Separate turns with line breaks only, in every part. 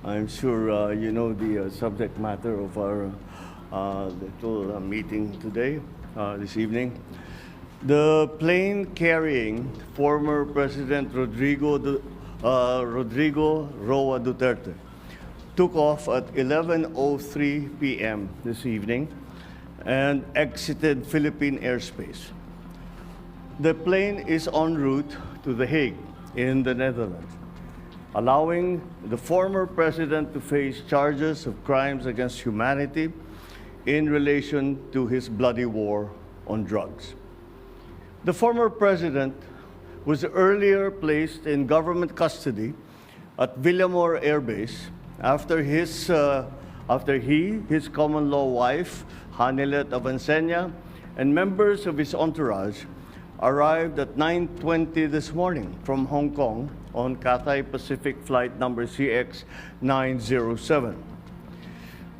I'm sure you know the subject matter of our little meeting today, this evening. The plane carrying former President Rodrigo Roa Duterte took off at 11:03 p.m. this evening and exited Philippine airspace. The plane is en route to The Hague in the Netherlands, allowing the former president to face charges of crimes against humanity in relation to his bloody war on drugs. The former president was earlier placed in government custody at Villamor Air Base after his common-law wife, Hanilet Avancenia, and members of his entourage arrived at 9:20 this morning from Hong Kong on Cathay Pacific flight number CX-907.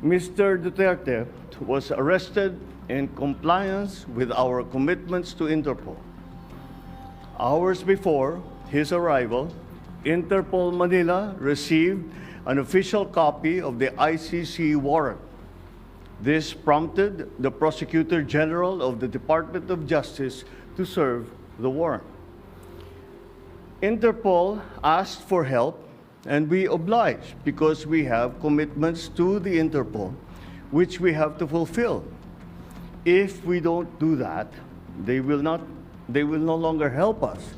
Mr. Duterte was arrested in compliance with our commitments to Interpol. Hours before his arrival, Interpol Manila received an official copy of the ICC warrant. This prompted the Prosecutor General of the Department of Justice to serve the warrant. Interpol asked for help, and we obliged because we have commitments to the Interpol, which we have to fulfill. If we don't do that, they will no longer help us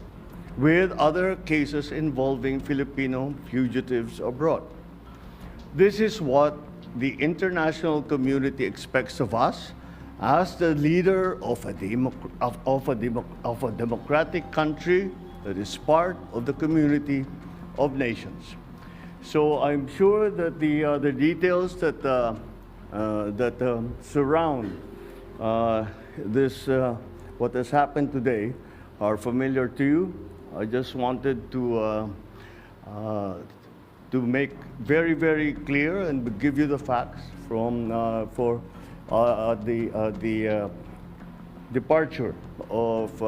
with other cases involving Filipino fugitives abroad. This is what the international community expects of us as the leader of a democratic country that is part of the community of nations. So I'm sure that the details that surround this what has happened today are familiar to you. I just wanted to make very, very clear and give you the facts from for the departure of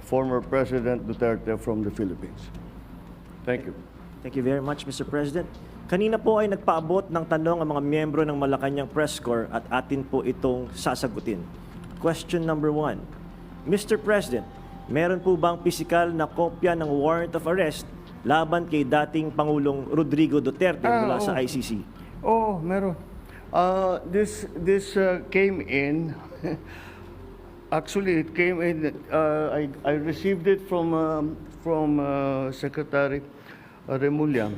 former President Duterte from the Philippines. Thank you.
Thank you very much, Mr. President. Kanina po ay nagpaabot ng tanong ang mga miyembro ng Malacanang Press Corps at atin po itong sasagutin. Question number 1. Mr. President, meron po bang pisikal na kopya ng warrant of arrest laban kay dating Pangulong Rodrigo Duterte mula sa ICC?
Oh, meron. This came in. Actually, it came in. I received it from Secretary Remulla.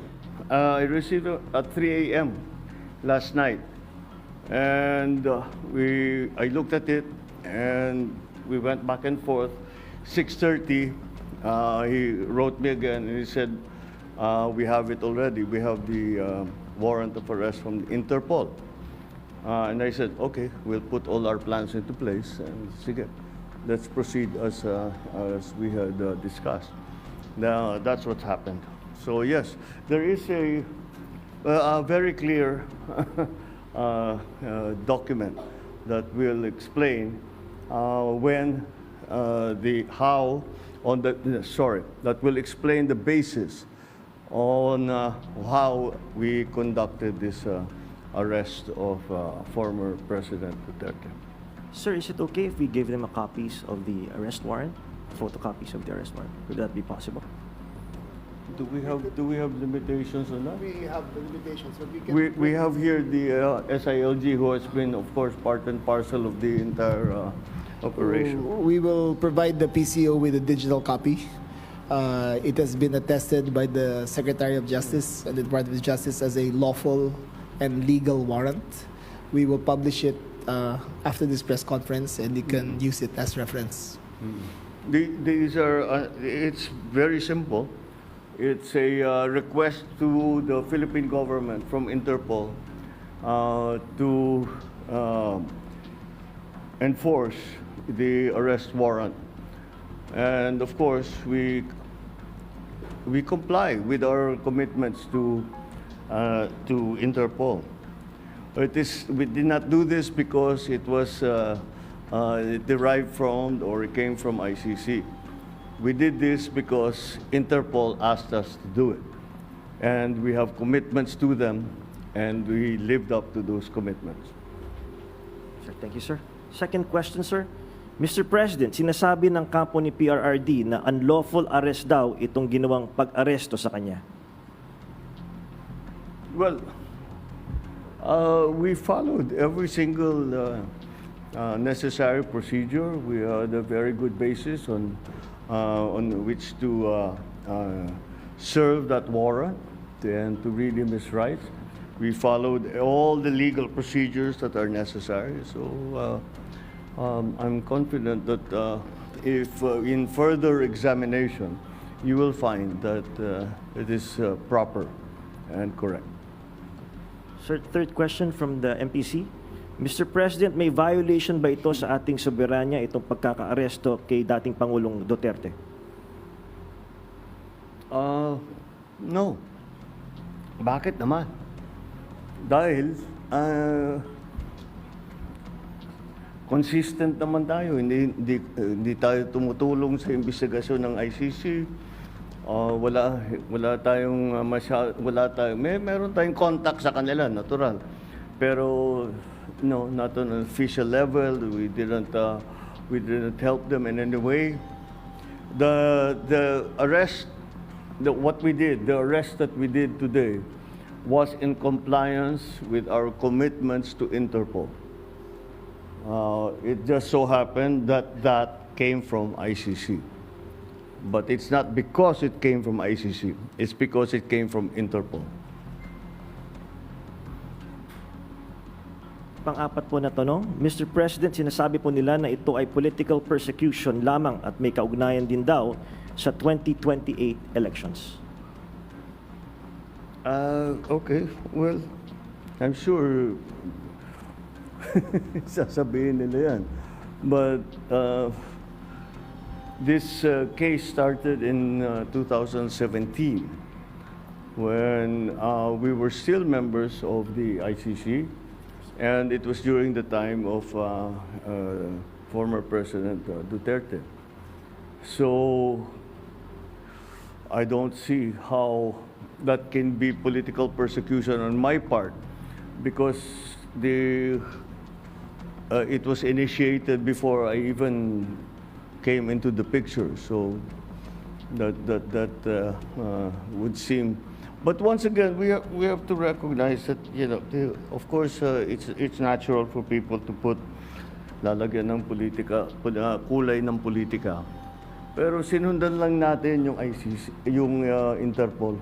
I received it at 3 a.m. last night, and I looked at it, and we went back and forth. 6:30, he wrote me again, and he said, "We have it already. We have the warrant of arrest from Interpol." And I said, "Okay, we'll put all our plans into place, and sige, let's proceed as we had discussed." Now that's what happened. So yes, there is a very clear document that will explain that will explain the basis on how we conducted this arrest of former President Duterte.
Sir, is it okay if we give them copies of the arrest warrant, photocopies of the arrest warrant? Would that be possible?
Do we have limitations on that?
We have the limitations, but we can.
We have here the SILG, who has been, of course, part and parcel of the entire operation.
We will provide the PCO with a digital copy. It has been attested by the Secretary of Justice and the Department of Justice as a lawful and legal warrant. We will publish it after this press conference, and you can use it as reference.
These are, it's very simple. It's a request to the Philippine government from Interpol to enforce the arrest warrant. And of course, we comply with our commitments to Interpol. We did not do this because it was derived from or it came from ICC. We did this because Interpol asked us to do it. and we have commitments to them, and we lived up to those commitments.
Sir, thank you, sir. Second question, sir. Mr. President, sinasabi ng kampo ni PRRD na unlawful arrest daw itong ginawang pag-aresto sa kanya.
Well, we followed every single necessary procedure. We had a very good basis on which to serve that warrant and to read him his rights. We followed all the legal procedures that are necessary. So I'm confident that if in further examination, you will find that it is proper and correct.
Sir, third question from the MPC. Mr. President, may violation ba ito sa ating soberanya itong pagkaka-aresto kay dating Pangulong Duterte?
No. Bakit naman? Dahil consistent naman tayo. Hindi tayo tumutulong sa investigasyon ng ICC. Meron tayong contact sa kanila, natural. Pero no, not on an official level. We didn't help them in any way. The arrest that we did today was in compliance with our commitments to Interpol. It just so happened that that came from ICC. But it's not because it came from ICC. It's because it came from Interpol.
Pang-apat po na tanong, Mr. President, sinasabi po nila na ito ay political persecution lamang at may kaugnayan din daw sa 2028 elections.
Okay, well, I'm sure sasabihin nila yan. But this case started in 2017 when we were still members of the ICC, and it was during the time of former President Duterte. So I don't see how that can be political persecution on my part, because it was initiated before I even came into the picture. So that would seem. But once again, we have to recognize that, you know, of course, it's natural for people to put lalagyan ng politika, kulay ng politika. Pero sinundan lang natin yung ICC, yung Interpol.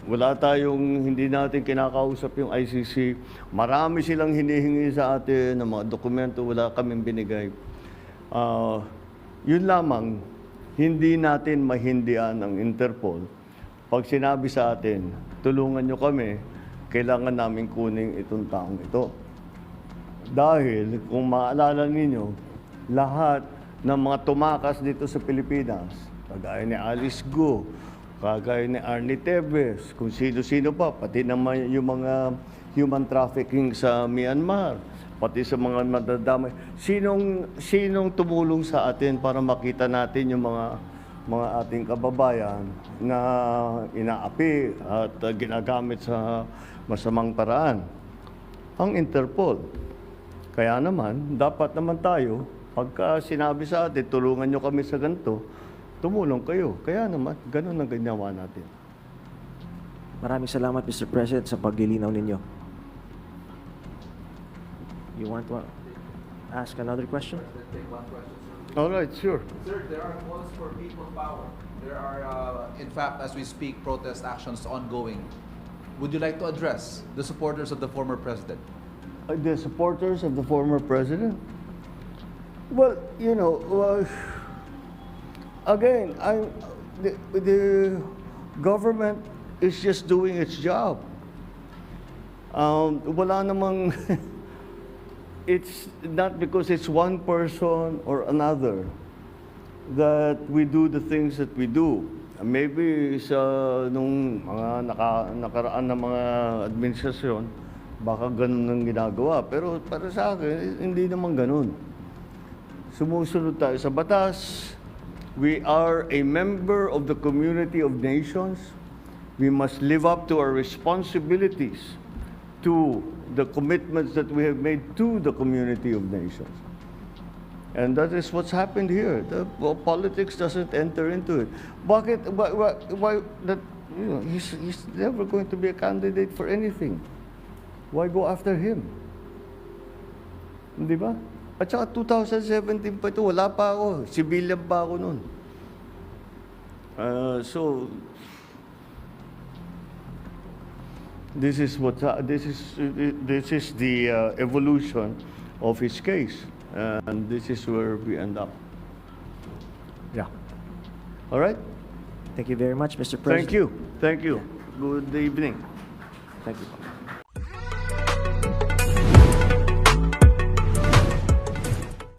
Wala tayong, hindi natin kinakausap yung ICC. Marami silang hinihingi sa atin ng mga dokumento, wala kaming binigay. Yun lamang, hindi natin mahindian ang Interpol. Pag sinabi sa atin, tulungan nyo kami, kailangan namin kunin itong taong ito. Dahil, kung maalala ninyo, lahat ng mga tumakas dito sa Pilipinas, kagaya ni Alice Go, kagaya ni Arnie Tevez, kung sino-sino pa, pati naman yung mga human trafficking sa Myanmar, pati sa mga madadamay. Sinong tumulong sa atin para makita natin yung mga ating kababayan na inaapi at ginagamit sa masamang paraan? Ang Interpol. Kaya naman, dapat naman tayo, pagka sinabi sa atin, tulungan nyo kami sa ganito, tumulong kayo. Kaya naman, ganun ang ginawa natin.
Maraming salamat, Mr. President, sa paglilinaw ninyo. You want to ask another question?
Take one question, sir.
All right, sure.
Sir, there are calls for people power. There are, in fact, as we speak, protest actions ongoing. Would you like to address the supporters of the former president?
The supporters of the former president? Well, you know, again, the government is just doing its job. Wala namang, it's not because it's one person or another that we do the things that we do. Maybe sa nung mga nakaraan na mga administrasyon, baka ganun ang ginagawa. Pero para sa akin, hindi naman ganun. Sumusunod tayo sa batas. We are a member of the community of nations. We must live up to our responsibilities, to the commitments that we have made to the community of nations. And that is what's happened here. Politics doesn't enter into it. Bakit? Why that? You know, he's never going to be a candidate for anything. Why go after him? Di ba? At saka 2017 pa ito, wala pa ako. Civilian pa ako noon. So this is the evolution of his case, and this is where we end up.
Yeah.
All right.
Thank you very much, Mr. President.
Thank you. Good evening.
Thank you.